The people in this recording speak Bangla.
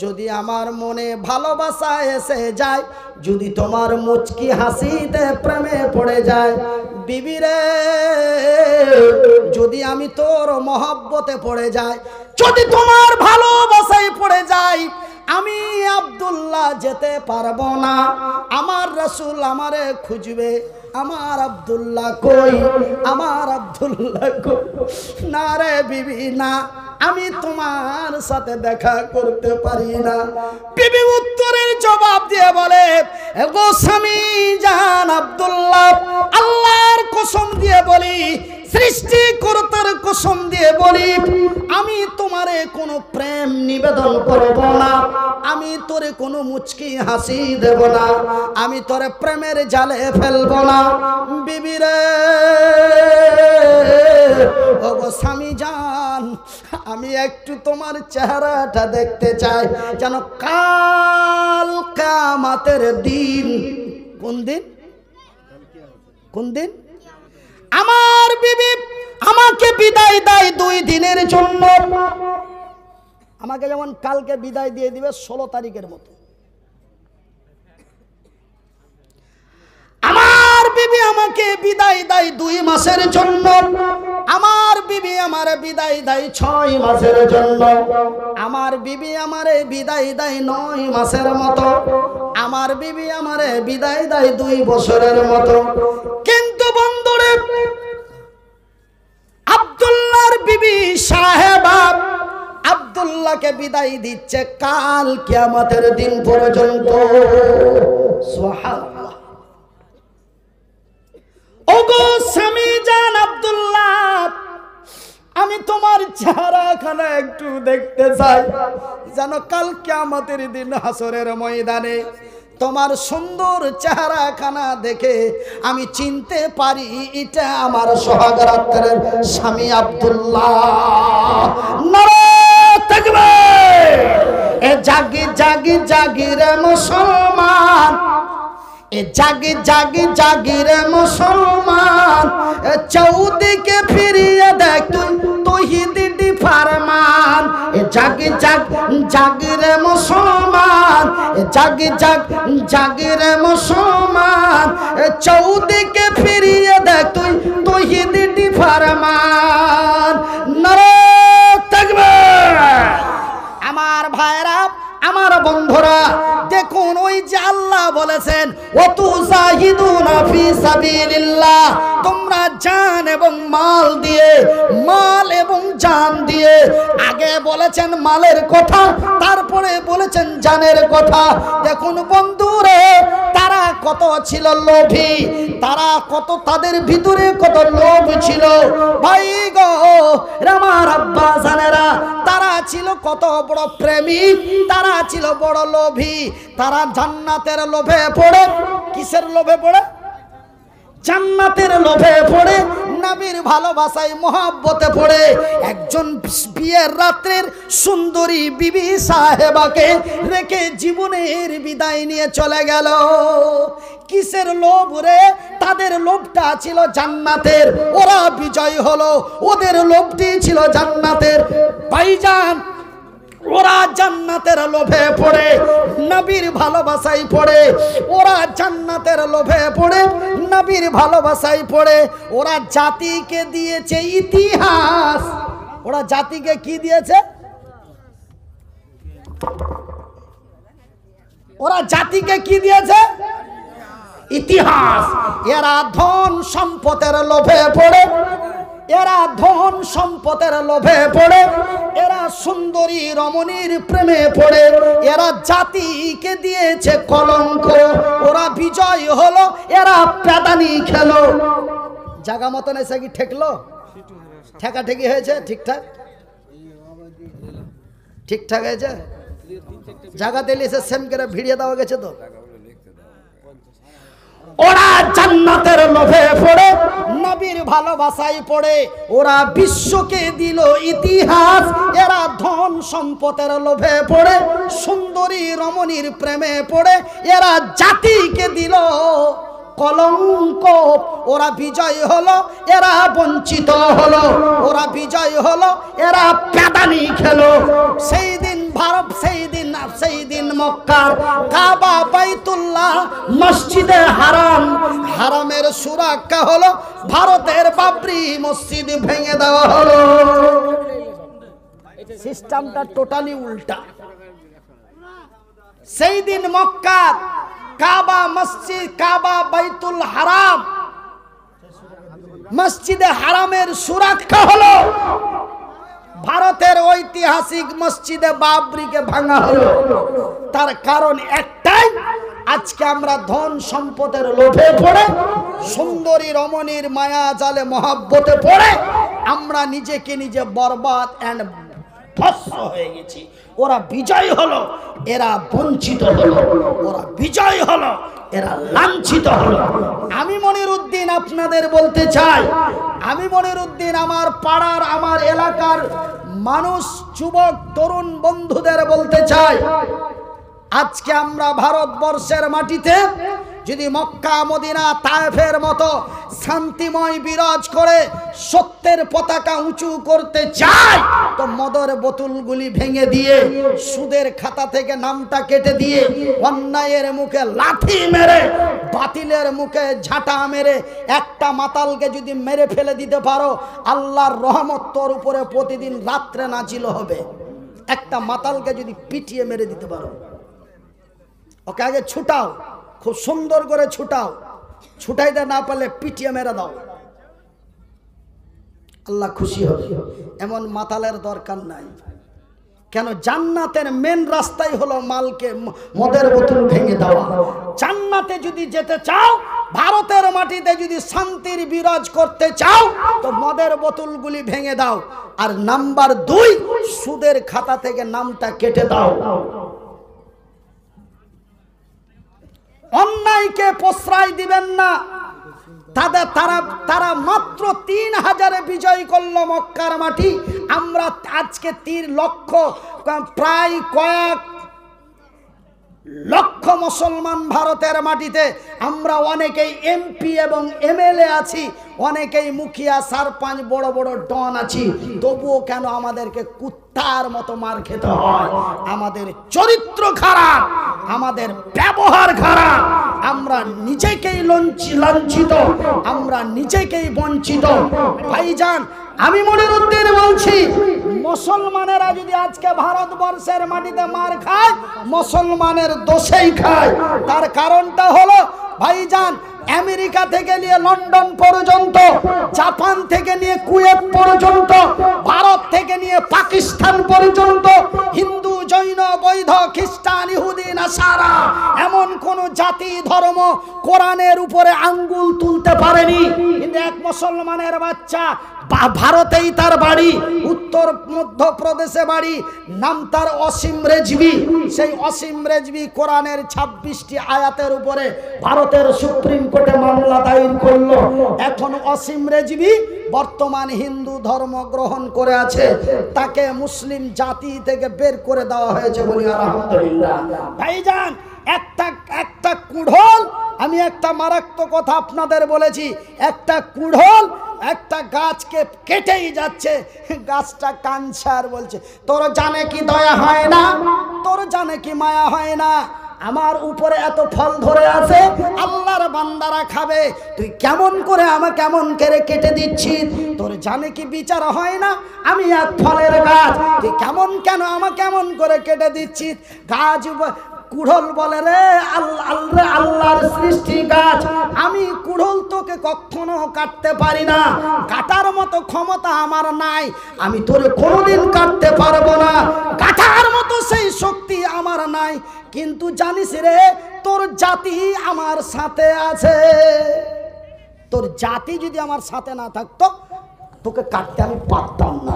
যদি আমার মনে ভালোবাসা এসে যায়, যদি তোমার মুচকি হাসিতে প্রেমে পড়ে যায়, বিবি রে যদি আমি তোর মহব্বতে পড়ে যাই, যদি তোমার ভালোবাসায় পড়ে যাই, আমি আব্দুল্লাহ যেতে পারবো না। আমার রাসূল আমারে খুঁজবে, আমার আব্দুল্লাহ কই, আমার আব্দুল্লাহ কই। না রে বিবি না, আমি তোমার সাথে দেখা করতে পারি না। বিবি উত্তরের জবাব দিয়ে বলে, গো স্বামী জান আব্দুল্লাহ, আল্লাহর কসম দিয়ে বলি, সৃষ্টিকর্তার কসম দিয়ে বলি, আমি তোমারে কোনো প্রেম নিবেদন করব না, আমি তোরে কোনো মুচকি হাসি দেব না, আমি তোরে প্রেমের জালে ফেলব না। বিবি রে ও গো স্বামী জান, আমি একটু তোমার চেহারাটা দেখতে চাই, যেন কাল কিয়ামতের দিন। কোন দিন? কোন দিন? আমার বিবি আমাকে বিদায় দেয় 2 দিনের জন্য। আমাকে যেমন কালকে বিদায় দিয়ে দিবে 16 তারিখের মতো, আমার বিবি আমাকে বিদায় দেয় 2 মাসের জন্য, আমার বিবি আমারে বিদায় দেয় 6 মাসের জন্য, আমার বিবি আমারে বিদায় দেয় 9 মাসের মতো, আমার বিবি আমারে বিদায় দেয় 2 বছরের মতো। কিন্তু বন্ধুরে, আব্দুল্লাহর বিবি সাহেবা আব্দুল্লাহকে বিদায় দিচ্ছে কাল কিয়ামতের দিন পর্যন্ত। সুবহানাল্লাহ। ওগো স্বামী জান আব্দুল্লাহ, আমি তোমার চেহারাখানা একটু দেখতে চাই, যেন কাল কিয়ামতের দিন হাসরের ময়দানে তোমার সুন্দর চেহারাখানা দেখে আমি চিনতে পারি এটা আমার সোহাগরাতের স্বামী আব্দুল্লাহ। নারে তাকবীর! এ জাগি জাগি জাগি রে মুসলমান, এ জাগি জাগি জাগি রে মুসলমান, চৌদিকে ফিরিয়ে দেখ তুই তৌহিদি ফরমান। এ জাগি জাগ জাগি রে মুসলমান, এ জাগি জাগ জাগি রে মুসলমান, চৌদিকে ফিরিয়ে দেখ তুই তৌহিদি ফরমান। নারে তাকবীর! আমার ভাইরা, আমার বন্ধুরা, দেখুন ওই যে আল্লাহ বলেছেন, ওয়াতুজাহিদুনা ফি সাবিলিল্লাহ, তোমরা জান এবং মাল দিয়ে, মাল এবং জান দিয়ে, আগে বলেছেন মালের কথা, তারপরে বলেছেন জানের কথা। দেখুন বন্ধুরে, তারা কত ছিল লোভী, তারা কত, তাদের ভিতরে কত লোভ ছিল ভাই গো আমার আব্বা জানেরা, তারা ছিল কত বড় প্রেমিক, তারা ছিল বড় লোভী। তারা জান্নাতের লোভে পড়ে, কিসের লোভে পড়ে? জান্নাতের লোভে পড়ে, নবীর ভালোবাসায় মহব্বতে পড়ে একজন বিয়ের রাত্রের সুন্দরী বিবি সাহেবাকে রেখে জীবনের বিদায় নিয়ে চলে গেল। কিসের লোভ রে? তাদের লোভটা ছিল জান্নাতের, ওরা বিজয় হলো, ওদের লোভটি ছিল জান্নাতের। ভাইজান, ওরা জান্নাতের লোভে পড়ে, নবীর ভালোবাসায় পড়ে, ওরা জান্নাতের লোভে পড়ে, নবীর ভালোবাসায় পড়ে। ওরা জাতিকে দিয়েছে ইতিহাস। ওরা জাতিকে কি দিয়েছে? ওরা জাতিকে কি দিয়েছে? ইতিহাস। এরা ধন সম্পদের লোভে পড়ে, এরা ধন সম্পদের লোভে পড়ে, এরা সুন্দরী রমণীর প্রেমে পড়ে, এরা জাতিকে দিয়েছে কলঙ্ক। ওরা বিজয় হলো, এরা প্যাদানি খেলো। জায়গা মতন এসে কি ঠেকলো? ঠেকাঠেকি হয়েছে? ঠিকঠাক ঠিকঠাক হয়েছে? জায়গাতে এসে সেম করে ভিড়িয়ে দেওয়া গেছে তো। ওরা জান্নাতের লোভে পড়ে, নবীর ভালোবাসায় পড়ে, ওরা বিশ্বকে দিল ইতিহাস। এরা ধন সম্পদের লোভে পড়ে, সুন্দরী রমণীর প্রেমে পড়ে, এরা জাতিকে দিল কলঙ্ক। ওরা বিজয় হলো, এরা বঞ্চিত হলো। ওরা বিজয় হলো, এরা প্যাদানি খেলো। সেই দিন ভারত, সেই দিন সেই দিন মক্কার কাবা, বাইতুল্লাহ, মসজিদে হারাম, হারামের সুরক্ষা হলো ভারতের বাবরি মসজিদ ভেঙে দেওয়া হলো। সিস্টেমটা টোটালি উল্টা। সেই দিন মক্কার কাবা মসজিদ, কাবা বাইতুল হারাম, মসজিদে হারামের সুরক্ষা হলো, ভারতের ঐতিহাসিক মসজিদে বাবরিকে ভাঙা হলো। তার কারণ একটাই, আজকে আমরা ধন সম্পদের লোভে পড়ে, সুন্দরী রমণীর মায়া জালে মহাব্বতে পড়ে আমরা নিজেকে নিজে বরবাদ এন্ড ধ্বংস হয়ে গেছি। ওরা বিজয় হলো, এরা বঞ্চিত হলো, ওরা বিজয় হলো, এরা লাঞ্ছিত হলো। আমি মনিরউদ্দিন আপনাদের বলতে চাই, আমি মনিরউদ্দিন আমার পাড়ার, আমার এলাকার মানুষ, যুবক তরুণ বন্ধুদের বলতে চাই, আজকে আমরা ভারতবর্ষের মাটিতে যদি মক্কা, মদিনা, তায়েফের মতো শান্তিময় বিরাজ করে সত্যের পতাকা উঁচু করতে চাই, তো মদের বোতলগুলি ভেঙে দিয়ে, সুদের খাতা থেকে নামটা কেটে দিয়ে, অন্যায়ের মুখে লাথি মেরে, বাতিলের মুখে ঝাঁটা মেরে একটা মাতালকে যদি মেরে ফেলে দিতে পারো, আল্লাহর রহমত তোর উপরে প্রতিদিন রাত্রে নাজিল হবে। একটা মাতালকে যদি পিটিয়ে মেরে দিতে পারো, ওকে আগে ছুটাও, খুব সুন্দর করে ছুটাও, ছুটাইতে না পারলে পিটিয়ে মেরে দাও, আল্লাহ খুশি হবে। এমন মাতালের দরকার নাই। কেন? জান্নাতের মেন রাস্তাই হলো মালকে, মদের বোতল ভেঙে দেওয়া। জান্নাতে যদি যেতে চাও, ভারতের মাটিতে যদি শান্তির বিরাজ করতে চাও, তো মদের বোতলগুলি ভেঙে দাও। আর নাম্বার 2, সুদের খাতা থেকে নামটা কেটে দাও। অন্যায়কে প্রশ্রয় দিবেন না। তারা মাত্র 3000-এ বিজয় করলো মক্কার মাটি। আমরা আজকে 3 লক্ষ, প্রায় কয়েক লক্ষ মুসলমান ভারতের মাটিতে। আমরা অনেকেই এমপি এবং এমএলএ আছি, অনেকেই মুখিয়া, সারপঞ্চ, বড় বড় ডন আছি, তবুও কেন আমাদেরকে কুত্তার মতো মার খেতে হয়? আমাদের চরিত্র খারাপ, আমাদের ব্যবহার খারাপ, আমরা নিজেকেই লাঞ্ছিত, আমরা নিজেকেই বঞ্চিত। ভাইজান, আমি মনিরউদ্দিন বলছি, মুসলমানেরা যদি আজকে ভারতবর্ষের মাটিতে মার খায়, মুসলমানের দোষেই খায়। তার কারণটা হলো ভাইজান, আমেরিকা থেকে নিয়ে লন্ডন পর্যন্ত, জাপান থেকে নিয়ে কুয়েত পর্যন্ত, ভারত থেকে নিয়ে পাকিস্তান পর্যন্ত, হিন্দু, জৈন, বৌদ্ধ, খ্রিস্টান, ইহুদি, নাসারা, এমন কোন জাতি ধর্ম কোরআনের উপরে আঙ্গুল তুলতে পারেনি। কিন্তু এক মুসলমানের বাচ্চা, ভারতেই তার বাড়ি, উত্তর মধ্যপ্রদেশে বাড়ি, নাম তার অসীম রেজভি। সেই অসীম রেজভি কোরআনের 26টি আয়াতের উপরে ভারতের সুপ্রিম কোর্টে মামলা দায়ের করলো। এখন অসীম রেজভি বর্তমান হিন্দু ধর্ম গ্রহণ করে আছে, তাকে মুসলিম জাতি থেকে বের করে দেওয়া হয়েছে, বলি আলহামদুলিল্লাহ। ভাইজান, একটা কুড়োল, আমি একটা মারাত্মক কথা আপনাদের বলেছি, একটা কুড়োল একটা গাছকে কেটেই যাচ্ছে, গাছটা কাঁদছে আর বলছে, তোর জানে কি দয়া হয় না, তোর জানে কি মায়া হয় না, আমার উপরে এত ফল ধরে আছে, আল্লাহর বান্দারা খাবে, তুই কেমন করে আমাকে কেমন করে কেটে দিচ্ছিস, তোর জানে কি বিচার হয় না, আমি এক ফলের গাছ, তুই কেন আমাকে কেমন করে কেটে দিচ্ছিস। গাছ কুড়োল বলে, রে আল্লাহর সৃষ্টি গাছ, আমি কুড়োল তোকে কখনো কাটতে পারি না, কাটার মতো ক্ষমতা আমার নাই, আমি তোরে কোনোদিন কাটতে পারবো না, কাটার মতো সেই শক্তি আমার নাই, কিন্তু জানিস রে, তোর জাতি আমার সাথে আছে, তোর জাতি যদি আমার সাথে না থাকতো তোকে কাটতে আমি পারতাম না।